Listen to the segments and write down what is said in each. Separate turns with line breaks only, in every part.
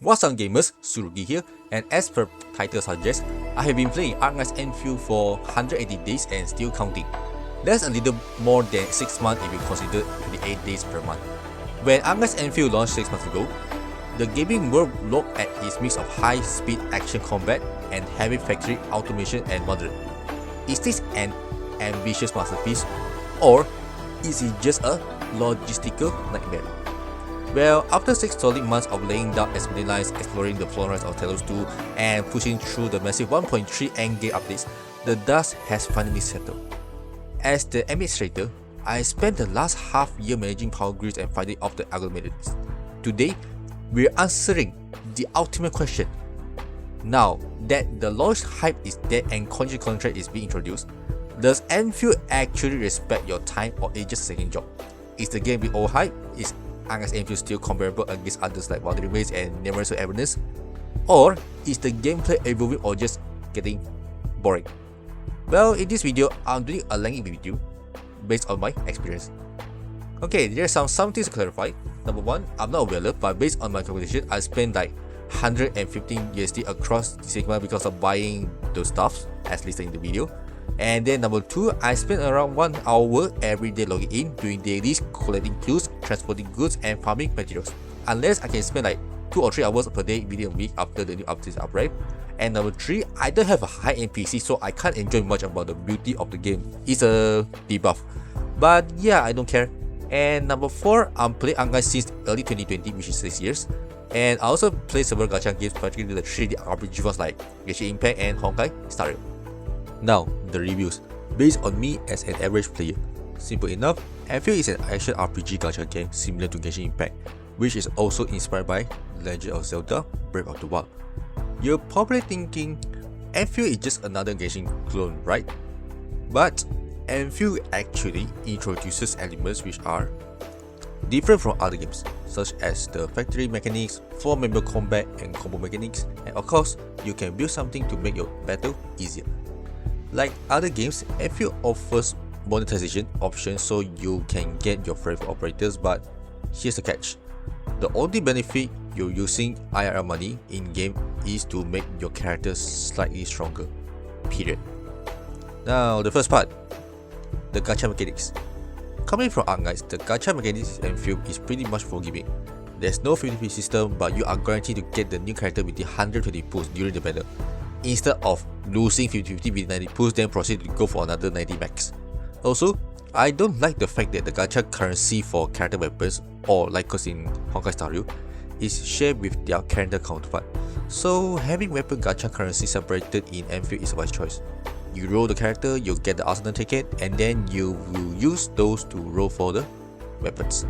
What's up gamers, Surugi here, and as per title suggests, I have been playing Arknights Endfield for 180 days and still counting. That's a little more than 6 months if you consider 28 days per month. When Arknights Endfield launched 6 months ago, the gaming world looked at its mix of high-speed action combat and heavy factory automation and moderate. Is this an ambitious masterpiece, or is it just a logistical nightmare? Well, after 6 solid months of laying down assembly lines, exploring the flora of Talos-II, and pushing through the massive 1.3 endgame updates, the dust has finally settled. As the Endministrator, I spent the last half year managing power grids and fighting off the Agglomerates. Today, we're answering the ultimate question. Now that the launch hype is dead and Contingency Contract is being introduced, does Endfield actually respect your time, or is it just a second job? Is the game being overhyped? Is Arknights Endfield still comparable against others like Wuthering Waves and Neverness or Everness? Or is the gameplay evolving or just getting boring? Well, in this video, I'm doing a lengthy review based on my experience. Okay, there's some things to clarify. Number one, I'm not a whaler, but based on my calculation, I spent like 115 USD across the segment because of buying those stuffs as listed in the video. And then number two, I spent around 1 hour every day logging in, doing dailies, collecting clues, transporting goods, and farming materials. Unless I can spend like 2 or 3 hours per day within a week after the new updates arrive. And number three, I don't have a high-end PC, so I can't enjoy much about the beauty of the game. It's a debuff. But yeah, I don't care. And number four, I'm playing Arknights since early 2020, which is 6 years. And I also play several Gacha games, particularly the 3D RPG ones like Gacha Impact and Honkai Star Rail. Now, the reviews. Based on me as an average player. Simple enough, Endfield is an action RPG gacha game similar to Gacha Impact, which is also inspired by Legend of Zelda Breath of the Wild. You're probably thinking, Endfield is just another Gacha clone, right? But Endfield actually introduces elements which are different from other games, such as the factory mechanics, 4-member combat and combo mechanics, and of course, you can build something to make your battle easier. Like other games, Endfield offers monetization options so you can get your favorite operators, but here's the catch. The only benefit you're using IRL money in-game is to make your characters slightly stronger. Period. Now, the first part. The gacha mechanics. Coming from Arknights, the gacha mechanics in Endfield is pretty much forgiving. There's no 50-50 system, but you are guaranteed to get the new character within 120 pulls during the battle, instead of losing 50-50 with 90 pulls then proceed to go for another 90 max. Also, I don't like the fact that the gacha currency for character weapons, or like us in Honkai Star Rail, is shared with their character counterpart. So having weapon gacha currency separated in Endfield is a wise choice. You roll the character, you get the arsenal ticket, and then you will use those to roll for the weapons.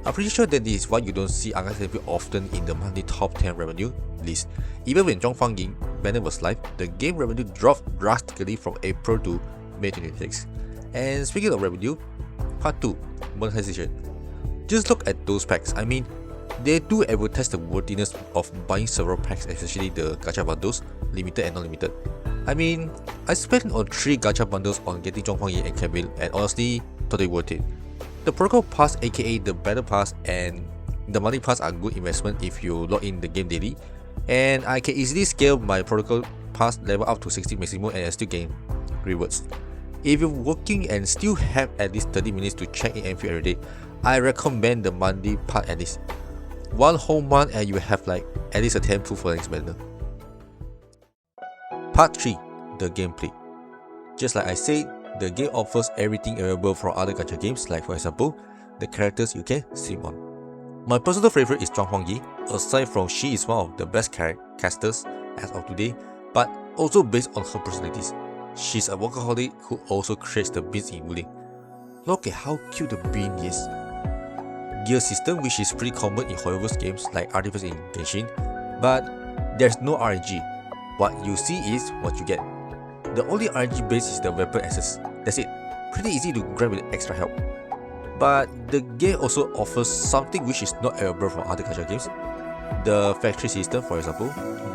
I'm pretty sure that this is why you don't see Arknights Endfield often in the monthly top 10 revenue list. Even when Zhongfang Ying banner was live, the game revenue dropped drastically from April to May 2026. And speaking of revenue, part 2, monetization. Just look at those packs. I mean, they do advertise the worthiness of buying several packs, especially the gacha bundles, limited and non-limited. I mean, I spent on 3 gacha bundles on getting Zhongfang Ying and Camille, and honestly, totally worth it. The protocol pass, aka the battle pass, and the money pass are good investment if you log in the game daily, and I can easily scale my protocol pass level up to 60 maximum and I still gain rewards. If you're working and still have at least 30 minutes to check in Endfield every day, I recommend the monthly pass at least. 1 whole month and you have like at least a 10 pull for the next banner. Part 3, the gameplay. Just like I said, the game offers everything available from other gacha games, like for example, the characters you can sim on. My personal favorite is Zhongfang Ying, aside from she is one of the best casters as of today, but also based on her personalities. She's a workaholic who also creates the beans in Wuling. Look at how cute the bean is. Gear system, which is pretty common in Hoyoverse games like Artifice in Genshin, but there's no RNG. What you see is what you get. The only RNG base is the weapon access. That's it. Pretty easy to grab with extra help. But the game also offers something which is not available from other gacha games. The factory system, for example,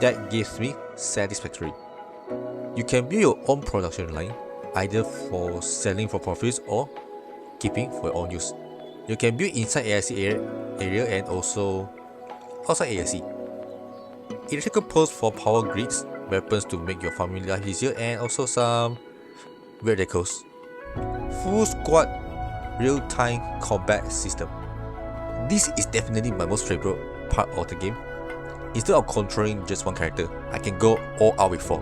that gives me satisfactory. You can build your own production line, either for selling for profits or keeping for your own use. You can build inside AIC area and also outside AIC. electrical posts for power grids, weapons to make your farming life easier, and also some weird decals. Full squad real-time combat system. This is definitely my most favorite part of the game. Instead of controlling just one character, I can go all out with 4.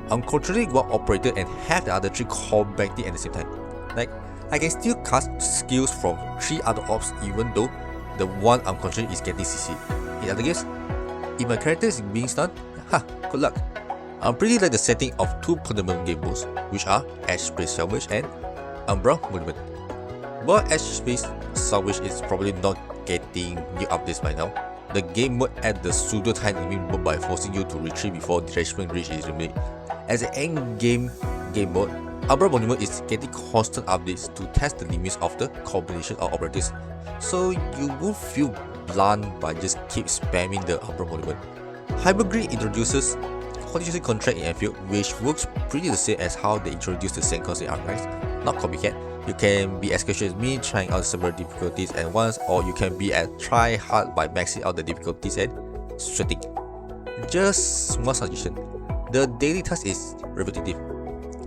I'm controlling one operator and have the other 3 combating at the same time. Like, I can still cast skills from 3 other ops even though the one I'm controlling is getting CC. In other games, if my character is being stunned, good luck. I'm pretty like the setting of 2 permanent game modes, which are Edge Space Salvage and Umbra Monument. While Edge Space Salvage is probably not getting new updates by now, the game mode adds the pseudo time limit mode by forcing you to retreat before detachment reach is eliminated. As an endgame game mode, Umbra Monument is getting constant updates to test the limits of the combination of operatives, so you won't feel blunt by just keep spamming the Umbra Monument. Hypergrid introduces Contingency Contract in Endfield, which works pretty the same as how they introduced the same concept in Arknights, not copycat. You can be as casual as me, trying out several difficulties at once, or you can be at try hard by maxing out the difficulties and sweating. Just one suggestion, the daily task is repetitive.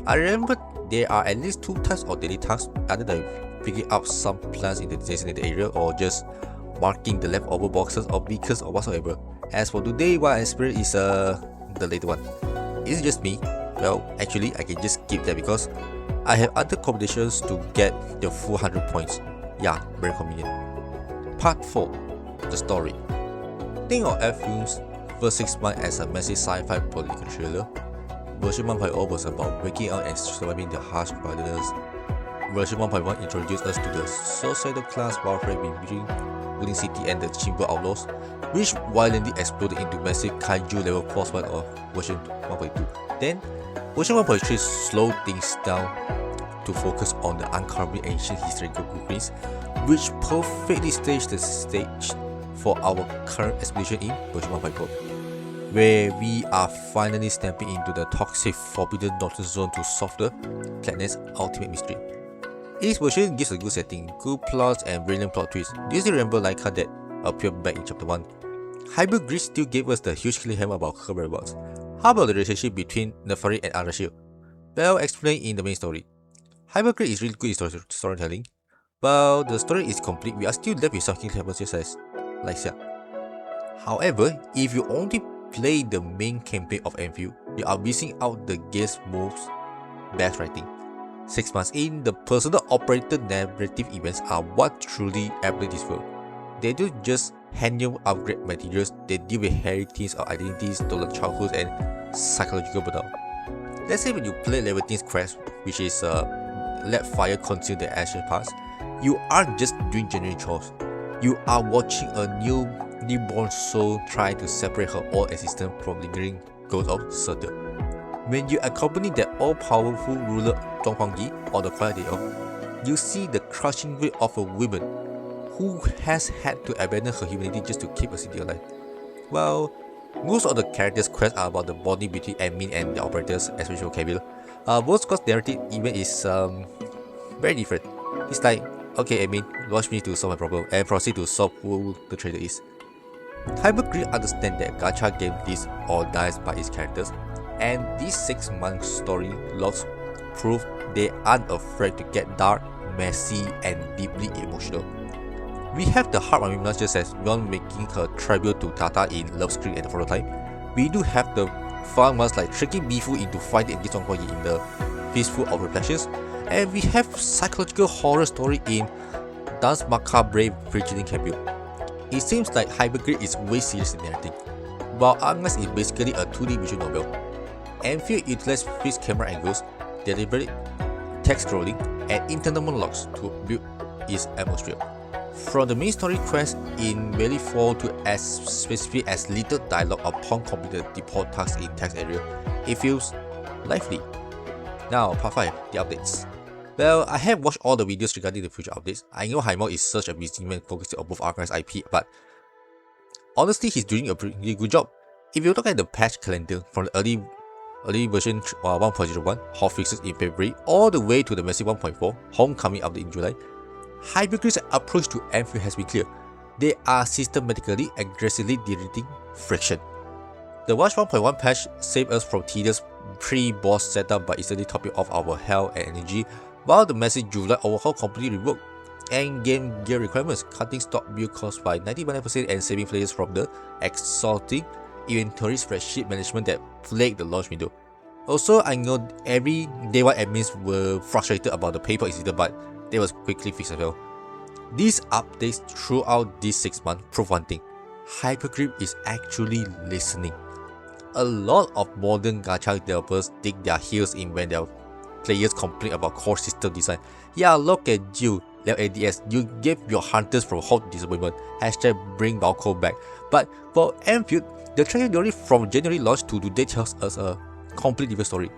I remember there are at least 2 types of daily tasks other than picking up some plants in the designated area or just marking the leftover boxes or beacons or whatsoever. As for today, what I experienced is the later one. Is it just me? Well, actually I can just skip that because I have other competitions to get the full 100 points. Yeah, very convenient. Part 4. The story. Think of Endfield's first 6 months as a massive sci-fi political thriller. Version 1.0 was about waking up and surviving the harsh wilderness. Version 1.1 introduced us to the societal class warfare between Wuthering City and the Chamber Outlaws, which violently exploded into massive kaiju level boss fight of version 1.2. Then, version 1.3 slowed things down to focus on the uncovering ancient historical blueprints, which perfectly staged the stage for our current expedition in version 1.4, where we are finally stepping into the toxic forbidden northern zone to solve the planet's ultimate mystery. Each version gives a good setting, good plots and brilliant plot twists. Do you still remember Laika that appeared back in chapter 1? Hypergrid still gave us the huge cliffhanger about her whereabouts. How about the relationship between Nefari and Arashil? Well explained in the main story. Hypergrid is really good in storytelling. While the story is complete, we are still left with something cliffhanger just as Lysia. However, if you only play the main campaign of Endfield, you are missing out the game's most best writing. 6 months in, the personal operated narrative events are what truly elevate this world. They don't just hand you upgrade materials, they deal with heritage of identities, stolen childhoods, and psychological burnout. Let's say when you play level 13's quest, which is let fire consume the action parts, you aren't just doing general chores. You are watching a newborn soul try to separate her old existence from lingering ghosts of Surtur. When you accompany that all-powerful ruler Zhong Huangyi on the quiet day off, you see the crushing weight of a woman who has had to abandon her humanity just to keep a city alive. Well, most of the characters' quests are about the bonding between admin and the operators, especially Kabil. Most squad's narrative event is very different. It's like, okay admin, watch me to solve my problem and proceed to solve who the traitor is. Hypergrid understands that Gacha game lives or dies by its characters, and these 6-month story logs prove they aren't afraid to get dark, messy, and deeply emotional. We have the heartwarming moments just as beyond making her tribute to Tata in Love Screen and the prototype. We do have the fun ones like tricking Bifu into fighting against Zhong Huangyi in the Peaceful of Reflections, and we have psychological horror story in Dance Macabre Virginie Campbell. It seems like Hypergrid is way serious in narrating, while Arknights is basically a 2D visual novel. Endfield utilizes fixed camera angles, deliberate text scrolling, and internal monologues to build its atmosphere. From the main story quest in barely fall to as specific as little dialogue upon completed depot tasks in text area, it feels lively. Now, part 5, the updates. Well, I have watched all the videos regarding the future updates. I know Haimao is such a busy man focusing on both Arknights IP, but honestly, he's doing a pretty good job. If you look at the patch calendar from the early version 1.01, hotfixes in February, all the way to the massive 1.4, homecoming update in July, Hypergrid's approach to Endfield has been clear. They are systematically, aggressively deleting friction. The Watch 1.1 patch saved us from tedious pre-boss setup by instantly topping off our health and energy, while the massive July overhaul completely revoked endgame gear requirements, cutting stock build costs by 99% and saving players from the exhausting inventory spreadsheet management that plagued the launch window. Also, I know every day one admins were frustrated about the paper incident, but they was quickly fixed as well. These updates throughout these 6 months prove one thing: Hypercrypt is actually listening. A lot of modern gacha developers dig their heels in when their players complain about core system design. Yeah, look at you, Level ADS, you gave your hunters from home disappointment. Hashtag bring Balco back. But for Endfield, the trajectory from January launch to today tells us a complete different story.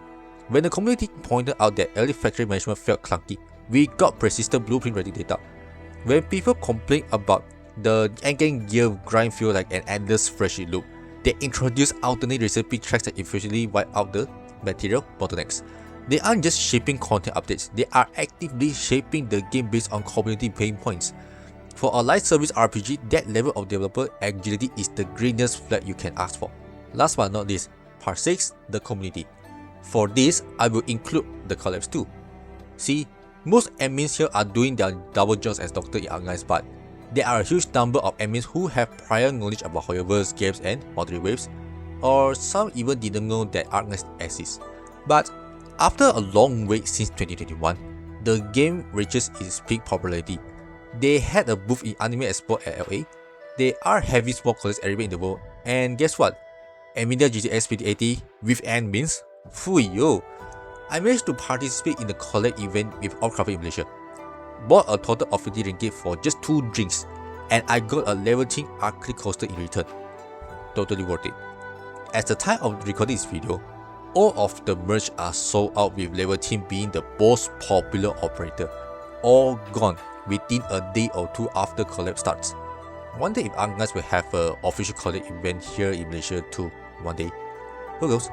When the community pointed out that early factory management felt clunky, we got persistent blueprint ready data. When people complain about the endgame gear grind feel like an endless spreadsheet loop, they introduced alternate recipe tracks that efficiently wipe out the material bottlenecks. They aren't just shaping content updates, they are actively shaping the game based on community pain points. For a live service RPG, that level of developer agility is the greenest flag you can ask for. Last but not least, part 6, the community. For this, I will include the Collabs too. See, most admins here are doing their double jobs as Doctor in Arknights, but there are a huge number of admins who have prior knowledge about Hoyoverse games and Wuthering Waves, or some even didn't know that Arknights exists. But after a long wait since 2021, the game reaches its peak popularity. They had a booth in Anime Expo at LA, they are having small collects everywhere in the world, and guess what? Nvidia GTX 5080 with admins? Fuyo! I managed to participate in the collect event with Outcraft Malaysia. Bought a total of 50 ringgit for just 2 drinks, and I got a level 10 Arknight coaster in return. Totally worth it. At the time of recording this video, all of the merch are sold out, with level 10 being the most popular operator. All gone within a day or two after collab starts. Wonder if Arknights will have an official collab event here in Malaysia too one day. Who knows?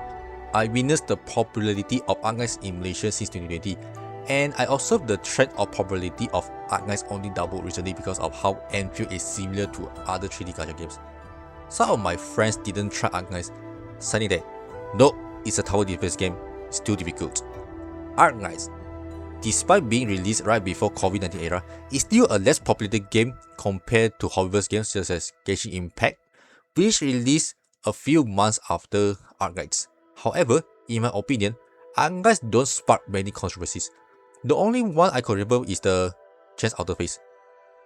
I witnessed the popularity of Arknights in Malaysia since 2020, and I observed the trend of popularity of Arknights only doubled recently because of how Endfield is similar to other 3D gacha games. Some of my friends didn't try Arknights, saying that, nope, it's a tower defense game, it's too difficult. Arknights, despite being released right before COVID-19 era, is still a less populated game compared to Hoyoverse games such as Genshin Impact, which released a few months after Arknights. However, in my opinion, Arknights don't spark many controversies. The only one I could remember is the Chance Outer Phase.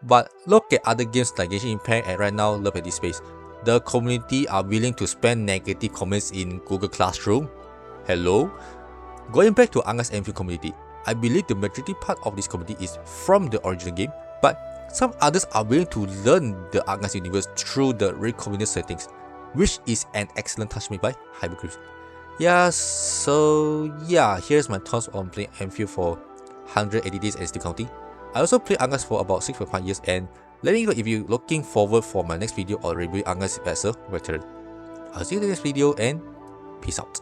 But look at other games like Genshin Impact and right now Love at this space. The community are willing to spam negative comments in Google Classroom. Hello? Going back to Arknights Endfield community, I believe the majority part of this community is from the original game, but some others are willing to learn the Arknights universe through the recommended settings, which is an excellent touch made by Hypercrypt. Yeah, so yeah, here's my thoughts on playing Endfield for 180 days and still counting. I also played Arknights for about 6.5 years, and let me know if you're looking forward for my next video or reviewing Arknights as a veteran. I'll see you in the next video and peace out.